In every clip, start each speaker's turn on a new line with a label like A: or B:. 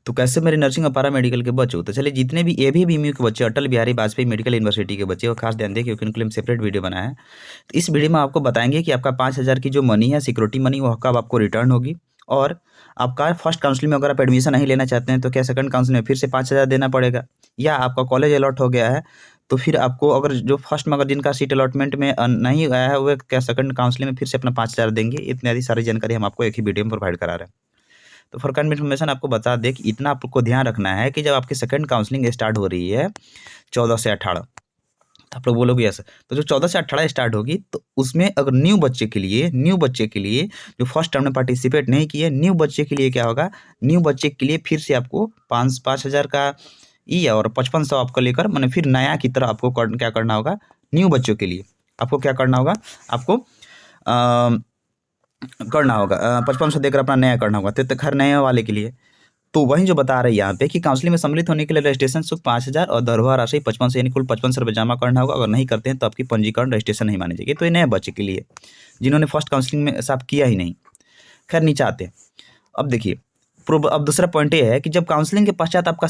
A: तो कैसे मेरे नर्सिंग और पैरा मेडिकल के बच्चों, तो चलिए जितने भी ABBMU के बच्चे, अटल बिहारी वाजपेयी मेडिकल यूनिवर्सिटी के बच्चे, वो खास ध्यान दें क्योंकि उनके लिए हम सेपरेट वीडियो बनाया है। तो इस वीडियो में आपको बताएंगे कि आपका 5,000 की जो मनी है, सिक्योरिटी मनी, वो कब आपको रिटर्न होगी, और आपका फर्स्ट काउंसलिंग में अगर आप एडमिशन नहीं लेना चाहते हैं तो क्या सेकंड काउंसलिंग में फिर से 5,000 देना पड़ेगा, या आपका कॉलेज अलॉट हो गया है तो फिर आपको, अगर जो फर्स्ट में अगर जिनका सीट अलॉटमेंट में नहीं आया है, वो क्या सेकंड काउंसलिंग में फिर से अपना 5,000 देंगे। इतनी सारी जानकारी हम आपको एक ही वीडियो में प्रोवाइड करा रहे हैं। तो फॉर काइंड इन्फॉर्मेशन आपको बता दें कि इतना आपको ध्यान रखना है कि जब आपकी सेकंड काउंसलिंग स्टार्ट हो रही है 14 से 18, तो आप लोग बोलोगे ऐसा, तो जो 14 से 18 स्टार्ट होगी तो उसमें अगर न्यू बच्चे के लिए जो फर्स्ट टर्म में पार्टिसिपेट नहीं किए, न्यू बच्चे के लिए क्या होगा, न्यू बच्चे के लिए फिर से आपको 5,000 का ई और 5500 आपको लेकर, मैंने फिर नया की तरह आपको क्या करना होगा, न्यू बच्चों के लिए आपको क्या करना होगा, आपको करना होगा 5500 देकर अपना नया करना होगा। तो खैर नए वाले के लिए तो वही जो बता रहे हैं यहाँ पे कि काउंसलिंग में सम्मिलित होने के लिए रजिस्ट्रेशन शुल्क 5,000 और दरवा राशि 5500, यानी कुल 5500 रुपये जमा करना होगा। अगर नहीं करते हैं तो आपकी पंजीकरण रजिस्ट्रेशन नहीं मानी जाएगी। तो ये नए बच्चे के लिए जिन्होंने फर्स्ट काउंसलिंग में साफ किया ही नहीं, खैर नीचे आते। अब देखिए, अब दूसरा पॉइंट ये है कि जब काउंसलिंग के पश्चात आपका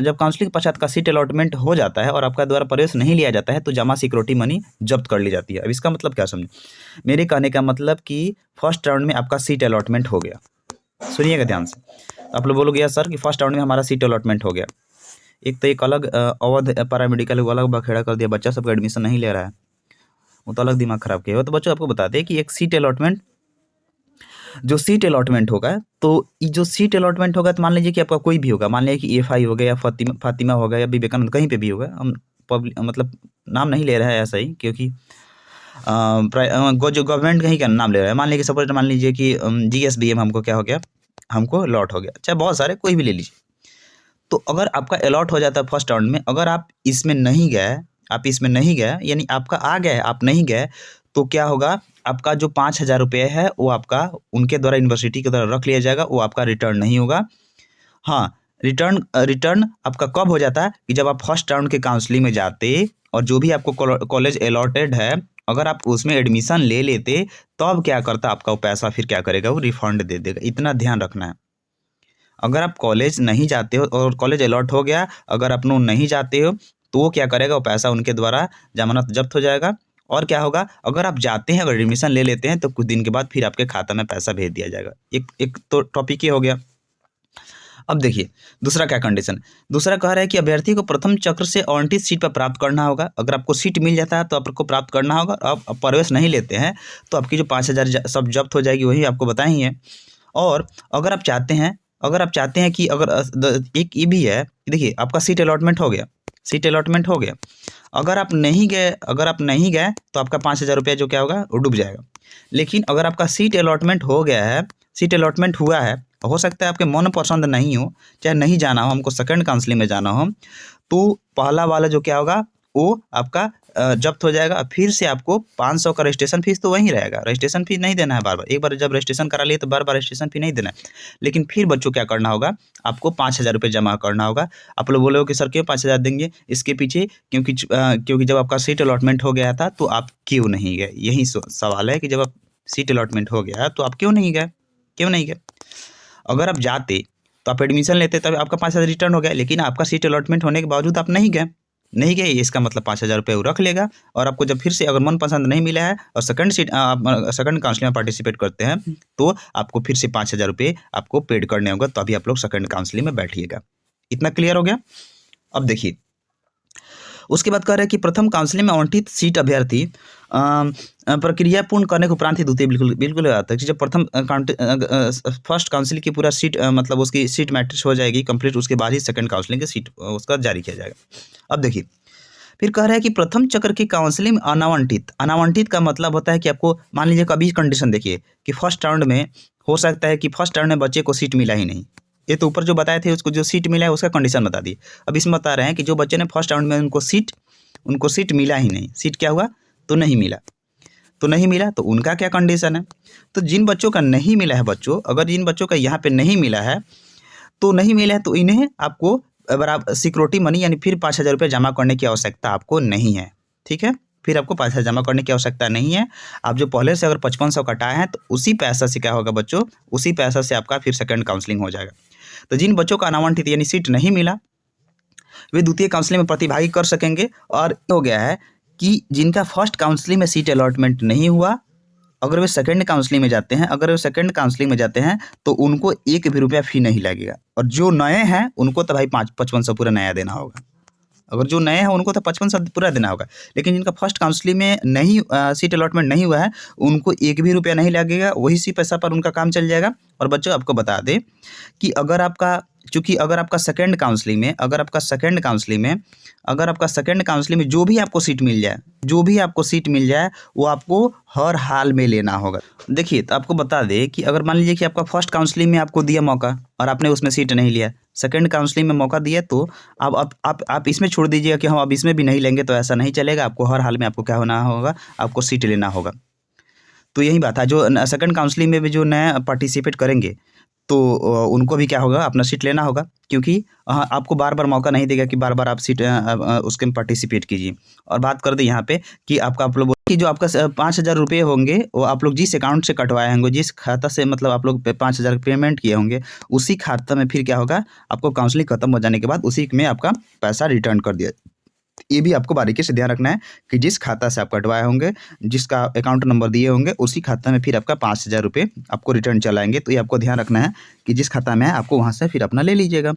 A: जब काउंसलिंग के पश्चात का सीट अलॉटमेंट हो जाता है और आपका द्वारा प्रवेश नहीं लिया जाता है तो जमा सिक्योरिटी मनी जब्त कर ली जाती है। अब इसका मतलब क्या समझे, मेरे कहने का मतलब कि फर्स्ट राउंड में आपका सीट अलॉटमेंट हो गया, सुनिएगा ध्यान से। आप लोग बोलोगे यार सर कि फर्स्ट राउंड में हमारा सीट अलॉटमेंट हो गया, एक तो एक अलग अवध पैरामेडिकल वो अलग बखेड़ा कर दिया, बच्चा सबका एडमिशन नहीं ले रहा है, वो तो अलग दिमाग खराब किया। तो बच्चों आपको बताते हैं कि एक सीट अलॉटमेंट, जो सीट अलॉटमेंट होगा, तो जो सीट अलॉटमेंट होगा तो मान लीजिए कि आपका कोई भी होगा, मान लीजिए कि EFI हो गया या फातिमा हो गया या विवेकानंद, कहीं पे भी होगा, हम मतलब नाम नहीं ले रहा है ऐसा ही, क्योंकि जो गवर्नमेंट कहीं का नाम ले रहा है, मान लीजिए सपोज मान लीजिए कि GSBM हमको क्या हो गया, हमको अलॉट हो गया, चाहे बहुत सारे कोई भी ले लीजिए। तो अगर आपका अलॉट हो जाता है फर्स्ट राउंड में, अगर आप इसमें नहीं गए, यानी आपका आ गया है आप नहीं गए, तो क्या होगा, आपका जो 5,000 रुपये है वो आपका उनके द्वारा यूनिवर्सिटी के द्वारा रख लिया जाएगा, वो आपका रिटर्न नहीं होगा। हाँ, रिटर्न आपका कब हो जाता है कि जब आप फर्स्ट राउंड के काउंसलिंग में जाते और जो भी आपको कॉलेज अलॉटेड है, अगर आप उसमें एडमिशन ले लेते, तब क्या करता, आपका वो पैसा फिर क्या करेगा, वो रिफंड दे देगा। इतना ध्यान रखना है। अगर आप कॉलेज नहीं जाते हो और कॉलेज अलॉट हो गया, अगर आप नहीं जाते हो तो वो क्या करेगा, वो पैसा उनके द्वारा जमानत जब्त हो जाएगा। और क्या होगा, अगर आप जाते हैं, अगर एडमिशन ले लेते हैं तो कुछ दिन के बाद फिर आपके खाता में पैसा भेज दिया जाएगा। एक तो टॉपिक ये हो गया। अब देखिए दूसरा क्या कंडीशन, दूसरा कह रहा है कि अभ्यर्थी को प्रथम चक्र से आवंटित सीट पर प्राप्त करना होगा। अगर आपको सीट मिल जाता है तो आपको प्राप्त करना होगा, आप प्रवेश नहीं लेते हैं तो आपकी जो 5,000 सब जब्त हो जाएगी, वही आपको बताएंगे। और अगर आप चाहते हैं कि अगर एक ये भी है, देखिए आपका सीट अलॉटमेंट हो गया, अगर आप नहीं गए तो आपका 5,000 रुपया जो क्या होगा, वो डूब जाएगा। लेकिन अगर आपका सीट अलॉटमेंट हो गया है, सीट अलॉटमेंट हुआ है, हो सकता है आपके मन पसंद नहीं हो, चाहे नहीं जाना हो, हमको सेकंड काउंसलिंग में जाना हो, तो पहला वाला जो क्या होगा, वो आपका जब्त हो जाएगा। फिर से आपको 500 का रजिस्ट्रेशन फीस तो वहीं रहेगा, रजिस्ट्रेशन फीस नहीं देना है बार बार। एक बार जब रजिस्ट्रेशन करा लिए तो बार बार रजिस्ट्रेशन फी नहीं देना है। लेकिन फिर बच्चों क्या करना होगा, आपको 5,000 रुपये जमा करना होगा। आप लोग बोलोगे कि सर क्यों 5,000 देंगे, इसके पीछे क्योंकि जब आपका सीट अलॉटमेंट हो गया था तो आप क्यों नहीं गए, यही सवाल है कि जब आप सीट अलॉटमेंट हो गया तो आप क्यों नहीं गए। अगर आप जाते तो आप एडमिशन लेते, तब आपका 5,000 रिटर्न हो गया। लेकिन आपका सीट अलॉटमेंट होने के बावजूद आप नहीं गए, इसका मतलब 5,000 रुपये वो रख लेगा। और आपको जब फिर से अगर मन पसंद नहीं मिला है और सेकंड काउंसलिंग में पार्टिसिपेट करते हैं तो आपको फिर से 5,000 रुपये आपको पेड करने होगा, तभी आप लोग सेकंड काउंसलिंग में बैठिएगा। इतना क्लियर हो गया। अब देखिए उसके बाद कह रहे हैं कि प्रथम काउंसलिंग में आवंटित सीट अभ्यर्थी प्रक्रिया पूर्ण करने के उपरांत ही द्वितीय बिल्कुल आता है कि जब प्रथम फर्स्ट काउंसलिंग की पूरा सीट मतलब उसकी सीट मैट्रिक्स हो जाएगी कंप्लीट, उसके बाद ही सेकंड काउंसलिंग की सीट उसका जारी किया जाएगा। अब देखिए फिर कह रहा है कि प्रथम चक्र की काउंसलिंग अनावंटित का मतलब होता है कि आपको मान लीजिए कभी कंडीशन देखिए कि फर्स्ट राउंड में हो सकता है कि फर्स्ट राउंड में बच्चे को सीट मिला ही नहीं, ये तो ऊपर जो बताए थे उसको जो सीट मिला है उसका कंडीशन बता दी। अब इसमें बता रहे हैं कि जो बच्चे ने फर्स्ट राउंड में उनको सीट मिला ही नहीं, सीट क्या हुआ, तो नहीं मिला तो उनका क्या कंडीशन है। तो जिन बच्चों का नहीं मिला है, अगर जिन बच्चों का यहाँ पे नहीं मिला है तो इन्हें आपको बराबर सिक्योरिटी मनी यानी फिर 5,000 रुपये जमा करने की आवश्यकता आपको नहीं है। ठीक है, फिर आपको 5,000 जमा करने की आवश्यकता नहीं है। आप जो पहले से अगर 5500 कटाए हैं तो उसी पैसा से क्या होगा बच्चों, उसी पैसा से आपका फिर सेकंड काउंसलिंग हो जाएगा। तो जिन बच्चों का अनावंटित यानी सीट नहीं मिला वे द्वितीय काउंसलिंग में प्रतिभागी कर सकेंगे। और हो गया है कि जिनका फर्स्ट काउंसलिंग में सीट अलॉटमेंट नहीं हुआ, अगर वे सेकंड काउंसलिंग में जाते हैं तो उनको 1 भी रुपया फी नहीं लगेगा। और जो नए हैं उनको तो भाई 5500 पूरा नया देना होगा। अगर जो नए हैं उनको तो 5500 पूरा देना होगा। लेकिन जिनका फर्स्ट काउंसलिंग में नहीं सीट अलॉटमेंट नहीं हुआ है उनको 1 भी रुपया नहीं लगेगा, वही सी पैसा पर उनका काम चल जाएगा। और बच्चों आपको बता दें कि अगर आपका सेकंड काउंसलिंग में जो भी आपको सीट मिल जाए वो आपको हर हाल में लेना होगा। देखिए तो आपको बता दें कि अगर मान लीजिए कि आपका फर्स्ट काउंसलिंग में आपको दिया मौका और आपने उसमें सीट नहीं लिया, सेकंड काउंसलिंग में मौका दिया तो अब आप इसमें छोड़ दीजिएगा कि हम अब इसमें भी नहीं लेंगे, तो ऐसा नहीं चलेगा। आपको हर हाल में आपको क्या होना होगा, आपको सीट लेना होगा। तो यही बात है, जो सेकंड काउंसलिंग में भी जो नया पार्टिसिपेट करेंगे तो उनको भी क्या होगा, अपना सीट लेना होगा। क्योंकि आपको बार बार मौका नहीं देगा कि बार बार आप सीट उसके में पार्टिसिपेट कीजिए। और बात कर दें यहाँ पे कि आप लोग कि जो आपका 5,000 रुपये होंगे वो आप लोग जिस अकाउंट से कटवाए होंगे, जिस खाता से मतलब आप लोग 5,000 पेमेंट किए होंगे, उसी खाता में फिर क्या होगा, आपको काउंसलिंग खत्म हो जाने के बाद उसी में आपका पैसा रिटर्न कर दिया। ये भी आपको बारीकी से ध्यान रखना है कि जिस खाता से आप कटवाए होंगे, जिसका अकाउंट नंबर दिए होंगे, उसी खाता में फिर आपका 5,000 रुपये आपको रिटर्न चलाएंगे। तो ये आपको ध्यान रखना है कि जिस खाता में है आपको वहाँ से फिर अपना ले लीजिएगा।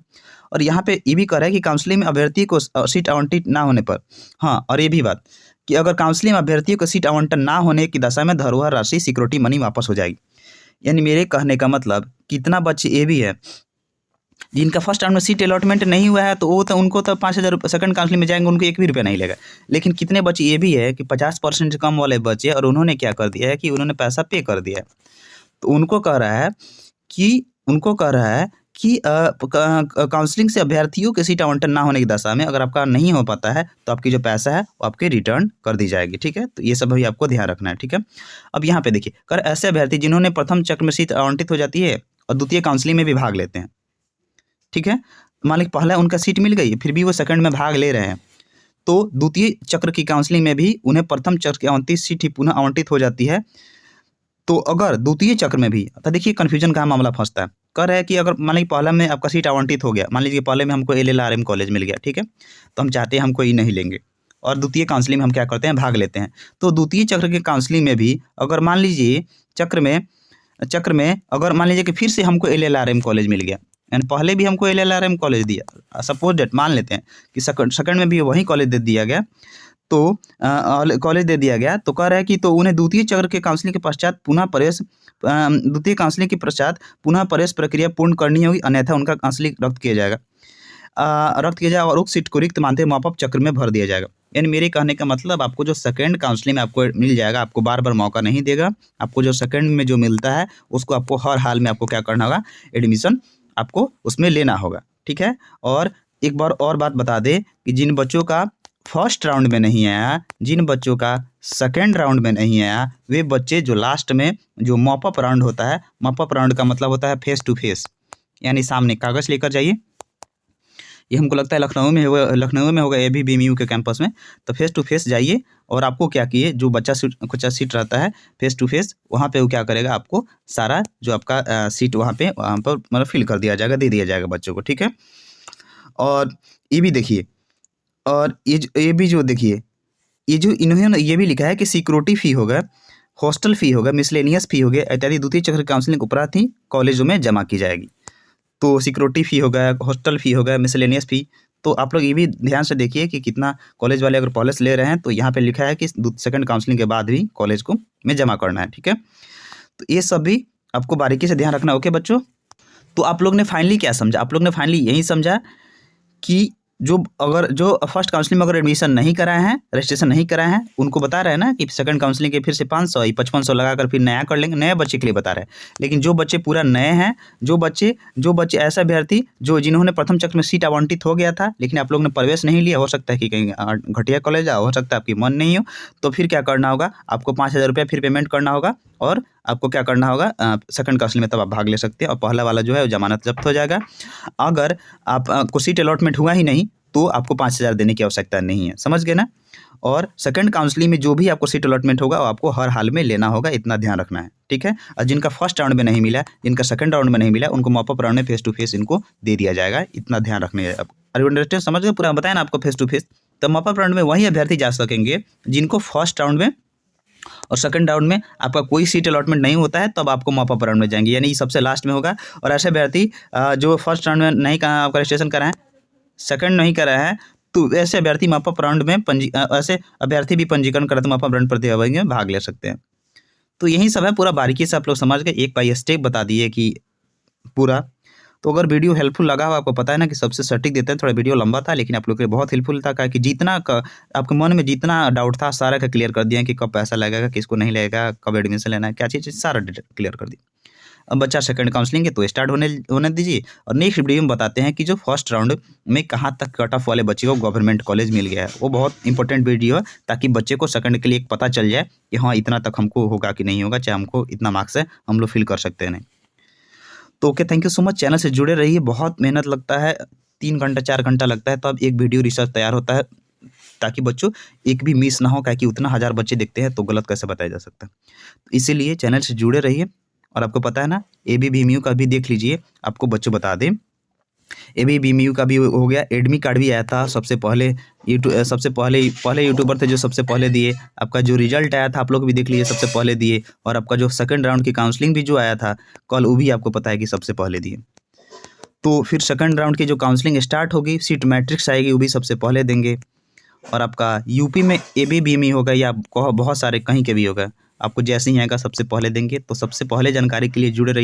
A: और यहाँ पे ये भी कर है कि काउंसलिंग में अभ्यर्थी को सीट आवंटित ना होने पर, हाँ, और ये भी बात कि अगर काउंसलिंग में अभ्यर्थियों को सीट आवंटन ना होने की दशा में धरोहर राशि सिक्योरिटी मनी वापस हो जाएगी। यानी मेरे कहने का मतलब कितना बच्चे ये भी है जिनका फर्स्ट राउंड में सीट अलॉटमेंट नहीं हुआ है तो वो तो उनको तो 5,000 रुपये सेकंड काउंसलिंग में जाएंगे, उनको 1 भी रुपया नहीं लगेगा। लेकिन कितने बच्चे ये भी है कि 50% से कम वाले बच्चे, और उन्होंने क्या कर दिया है कि उन्होंने पैसा पे कर दिया है, तो उनको कह रहा है कि काउंसलिंग से अभ्यर्थियों के सीट आवंटन ना होने की दशा में अगर आपका नहीं हो पाता है तो आपकी जो पैसा है वो आपके रिटर्न कर दी जाएगी। ठीक है, तो ये सब भी आपको ध्यान रखना है। ठीक है, अब यहाँ पे देखिए, कर ऐसे अभ्यर्थी जिन्होंने प्रथम चक्र में सीट आवंटित हो जाती है और द्वितीय काउंसलिंग में भी भाग लेते हैं। ठीक है, मान लीजिए पहला उनका सीट मिल गई, फिर भी वो सेकंड में भाग ले रहे हैं, तो द्वितीय चक्र की काउंसलिंग में भी उन्हें प्रथम चक्र की 29 सीट ही पुनः आवंटित हो जाती है। तो अगर द्वितीय चक्र में भी, तो देखिए कन्फ्यूजन का मामला फंसता है। कह रहा है कि अगर मान लीजिए पहला में आपका सीट आवंटित हो गया, मान लीजिए पहले में हमको LLRM कॉलेज मिल गया, ठीक है, तो हम चाहते हैं हमको ये नहीं लेंगे और द्वितीय काउंसलिंग में हम क्या करते हैं, भाग लेते हैं। तो द्वितीय चक्र की काउंसलिंग में भी अगर मान लीजिए चक्र में अगर मान लीजिए कि फिर से हमको LLRM कॉलेज मिल गया, यानी पहले भी हमको LLRM कॉलेज दिया, सपोज डेट मान लेते हैं कि सेकंड में भी वही कॉलेज दे दिया गया, तो कॉलेज दे दिया गया, तो कह रहा है कि तो उन्हें द्वितीय चक्र के काउंसलिंग के पश्चात पुनः प्रवेश प्रक्रिया पूर्ण करनी होगी, अन्यथा उनका काउंसलिंग रद्द किया जाएगा और उक्त सीट को रिक्त मानते हुए मॉपअप चक्र में भर दिया जाएगा। यानी मेरे कहने का मतलब आपको जो सेकंड काउंसलिंग में आपको मिल जाएगा, आपको बार बार मौका नहीं देगा, आपको जो सेकंड में जो मिलता है उसको आपको हर हाल में आपको क्या करना होगा, एडमिशन आपको उसमें लेना होगा। ठीक है, और एक बार और बात बता दें कि जिन बच्चों का फर्स्ट राउंड में नहीं आया, जिन बच्चों का सेकंड राउंड में नहीं आया, वे बच्चे जो लास्ट में जो मॉपअप राउंड होता है, मॉपअप राउंड का मतलब होता है फेस टू फेस, यानी सामने कागज़ लेकर जाइए। ये हमको लगता है लखनऊ में होगा ABBMU के कैंपस में। तो फेस टू फेस जाइए और आपको क्या किए, जो बच्चा सीट रहता है फेस टू फेस, वहाँ पे वो क्या करेगा, आपको सारा जो आपका सीट वहाँ पर मतलब फिल कर दिया जाएगा, दे दिया जाएगा बच्चों को। ठीक है, और ये भी देखिए, और ये भी जो देखिए, ये जो इन्होंने ये भी लिखा है कि सिक्योरिटी फ़ी होगा, हॉस्टल फ़ी होगा, मिसलेनियस फ़ी हो गया इत्यादि द्वितीय चक्र काउंसलिंग उपरांत ही कॉलेजों में जमा की जाएगी। तो सिक्योरिटी फ़ी होगा, हॉस्टल फ़ी होगा, मिसलेनियस फ़ी, तो आप लोग ये भी ध्यान से देखिए कि कितना कॉलेज वाले अगर पॉलिसी ले रहे हैं तो यहाँ पे लिखा है कि सेकंड काउंसलिंग के बाद भी कॉलेज को में जमा करना है। ठीक है, तो ये सब भी आपको बारीकी से ध्यान रखना। ओके बच्चों, तो आप लोग ने फाइनली क्या समझा, आप लोग ने फाइनली यही समझा कि जो फर्स्ट काउंसलिंग में अगर एडमिशन नहीं कराए हैं, रजिस्ट्रेशन नहीं कराए हैं, उनको बता रहे हैं ना कि सेकंड काउंसलिंग के फिर से 500 5500 लगाकर फिर नया कर लेंगे, नए बच्चे के लिए बता रहे हैं। लेकिन जो बच्चे पूरा नए हैं, जो बच्चे ऐसा अभ्यर्थी जिन्होंने प्रथम चक्र में सीट आवंटित हो गया था लेकिन आप लोग ने प्रवेश नहीं लिया, हो सकता है कि कहीं घटिया कॉलेज हो सकता है आपकी मन नहीं हो, तो फिर क्या करना होगा, आपको 5,000 रुपये फिर पेमेंट करना होगा और आपको क्या करना होगा, सेकंड काउंसलिंग में तब आप भाग ले सकते हैं और पहला वाला जो है वो जमानत जब्त हो जाएगा। अगर आपको सीट अलॉटमेंट हुआ ही नहीं तो आपको 5,000 देने की आवश्यकता नहीं है, समझ गए ना। और सेकंड काउंसलिंग में जो भी आपको सीट अलॉटमेंट होगा वो आपको हर हाल में लेना होगा, इतना ध्यान रखना है, ठीक है। और जिनका फर्स्ट राउंड में नहीं मिला, जिनका सेकंड राउंड में नहीं मिला, उनको मॉपअप राउंड में फेस टू फेस इनको दे दिया जाएगा, इतना ध्यान रखने है। अंडरस्टैंड, समझ गए पूरा, बताया ना आपको फेस टू फेस। तो मॉपअप राउंड में वही अभ्यर्थी जा सकेंगे जिनको फर्स्ट राउंड में और सेकंड राउंड में आपका कोई सीट अलॉटमेंट नहीं होता है, तब आपको मॉपअप राउंड में जाएंगे, यानी ये सबसे लास्ट में होगा। और ऐसे अभ्यर्थी जो फर्स्ट राउंड में नहीं कहा आपका रजिस्ट्रेशन करा है, सेकंड नहीं करा है, तो ऐसे अभ्यर्थी मॉपअप राउंड में ऐसे अभ्यर्थी भी पंजीकरण कराते मॉपअप राउंड प्रतियोगिता में भाग ले सकते हैं। तो यही सब है, पूरा बारीकी से आप लोग समझ गए, एक बाई स्टेप बता दिए कि पूरा। तो अगर वीडियो हेल्पफुल लगा हो, आपको पता है ना कि सबसे सटीक देते हैं, थोड़ा वीडियो लंबा था लेकिन आप लोग के लिए बहुत हेल्पफुल था, कि जितना आपके मन में जितना डाउट था सारा का क्लियर कर दिया कि कब पैसा लगेगा, किसको नहीं लगेगा, कब एडमिशन लेना है, क्या चीज़, सारा क्लियर कर दिया। अब बच्चा सेकंड काउंसलिंग है तो स्टार्ट होने दीजिए, और नेक्स्ट वीडियो में बताते हैं कि जो फर्स्ट राउंड में कहाँ तक कट ऑफ वाले बच्चे को गवर्नमेंट कॉलेज मिल गया है। वो बहुत इंपॉर्टेंट वीडियो है, ताकि बच्चे को सेकंड के लिए एक पता चल जाए कि हाँ इतना तक हमको होगा कि नहीं होगा, चाहे हमको इतना मार्क्स है हम लोग फिल कर सकते हैं नहीं। तो okay, thank you so much, channel से जुड़े रहिए। बहुत मेहनत लगता है, 3 घंटा 4 घंटा लगता है, तो अब एक वीडियो रिसर्च तैयार होता है, ताकि बच्चों एक भी मिस ना हो, क्योंकि उतना 1000 बच्चे देखते हैं तो गलत कैसे बताया जा सकता है। तो इसीलिए चैनल से जुड़े रहिए। और आपको पता है ना, ABBMU का भी देख लीजिए, आपको बच्चों बता दें, ABBMU का भी हो गया, एडमी कार्ड भी आया था सबसे पहले, सबसे पहले यूट्यूबर थे जो सबसे पहले दिए। आपका जो रिजल्ट आया था आप लोग भी देख लीजिए, सबसे पहले दिए। और आपका जो सेकंड राउंड की काउंसलिंग भी जो आया था कल, वो भी आपको पता है कि सबसे पहले दिए। तो फिर सेकंड राउंड की जो काउंसलिंग स्टार्ट होगी, सीट मैट्रिक्स आएगी, वो भी सबसे पहले देंगे। और आपका यूपी में ABBMU होगा, या बहुत सारे कहीं के भी होगा, आपको जैसे ही आएगा सबसे पहले देंगे। तो सबसे पहले जानकारी के लिए जुड़े रहिए।